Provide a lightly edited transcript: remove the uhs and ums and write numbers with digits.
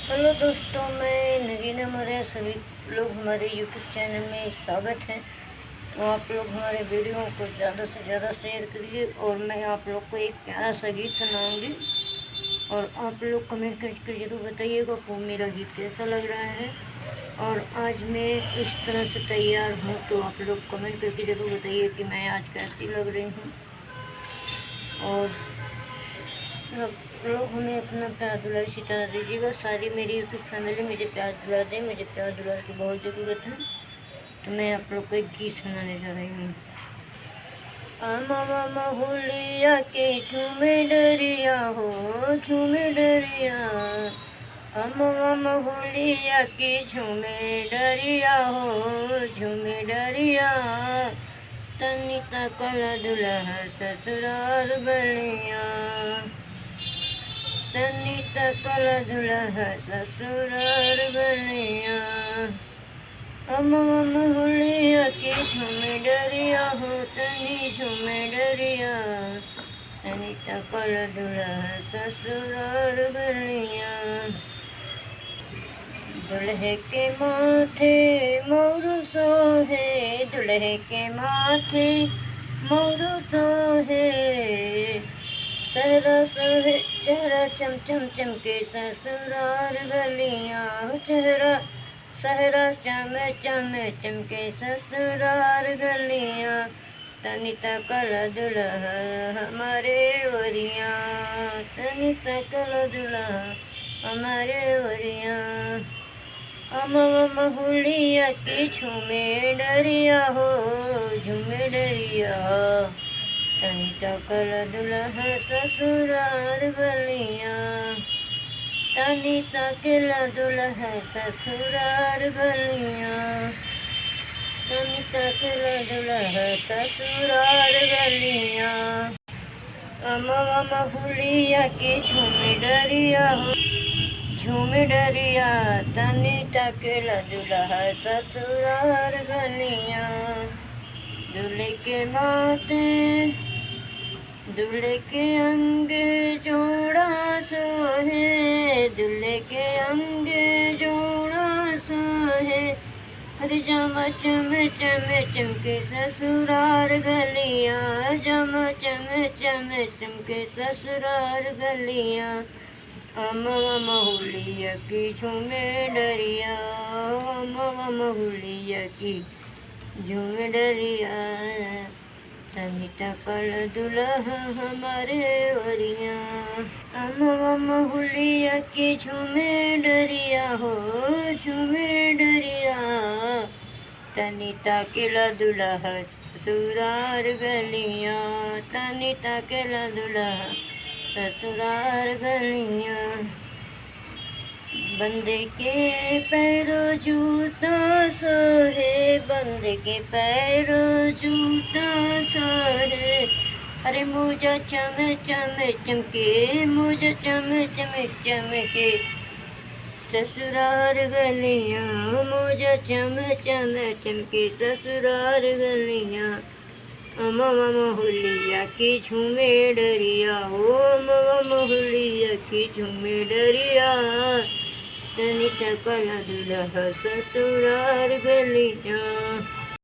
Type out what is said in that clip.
Hello दोस्तों, मैं नगीना मौर्य। सभी लोग हमारे यूट्यूब चैनल में स्वागत है। तो आप लोग हमारे वीडियो को ज़्यादा से ज़्यादा शेयर करिए और मैं आप लोग को एक प्यारा सा गीत सुनाऊंगी और आप लोग कमेंट करके ज़रूर बताइएगा को मेरा गीत कैसा लग रहा है। और आज मैं इस तरह से तैयार हूँ, तो आप लोग कमेंट करके ज़रूर बताइए कि मैं आज कैसी लग रही हूँ। और आप लोग हमें अपना प्यार दुलार सितारा दीजिएगा। सारी मेरी यूट्यूब फैमिली मुझे प्यार दुलार दे, मुझे प्यार दुलार की बहुत ज़रूरत है। तो मैं आप लोग को एक गीत सुनाने जा रही हूँ। मामा महुलिया के झूमे डरिया हो, झूमे डरिया। मामा महुलिया के झूमे डरिया हो, झूमे डरिया। तनी तकल दुल्हा ससुराल गलिया, तनी तकल दुल्हा ससुराल गलिया। महुलिया की झूमे डरिया हो, तनी झूमे डरिया। तनी तकल दुल्हा ससुराल गलिया। दुल्हे के माथे मोरू सोहे, दुल्हे के माथे मोरू सोहे। सहरा सोहे चेहरा चम चम चमके ससुराल गलियां, चेहरा सहरा चम चम चमके ससुराल गलियां। तनी तकल दुल्हा हमारे ओरियां, तनी तकल दुल्हा हमारे ओरियां। महुलिया की झूमे डरिया हो, झूमे डरिया। तनी तकल दुल्हा ससुराल गलिया, तनी तकल दुल्हा ससुराल गलिया। तनी तकल दुल्हा ससुराल गलिया। महुलिया की झूमे डरिया हो, झूमे डरिया। तनी तकल दुल्हा ससुराल गलिया। दूल्हे के माथे दूल्हे के अंगे जोड़ा सोहे, दूल्हे के अंगे जोड़ा सोहे। हरे जमा चम चम चमके ससुराल गलिया, जमा चम चम चमके ससुराल गलिया। मामा महुलिया की झूमे डरिया, मामा महुलिया की झूमे डरिया। तनी तकल दुल्हा हमारे ओरिया। मामा महुलिया की झूमे डरिया हो, झूमे डरिया। तनी तकल दुल्हा ससुराल गलिया, तनी तकल दुल्हा ससुराल गलिया। बंदे के पैरों जूता सोहे, बंदे के पैरों जूता सोहे। अरे मुझे चम चम चमके, मुझे चम चम चमके ससुराल गलिया, मुझे चम चम चमके ससुराल गलिया। मामा महुलिया की झूमे डरिया हो, मामा महुलिया की झूमे डरिया। तनी तकल दुल्हा ससुराल गलिया।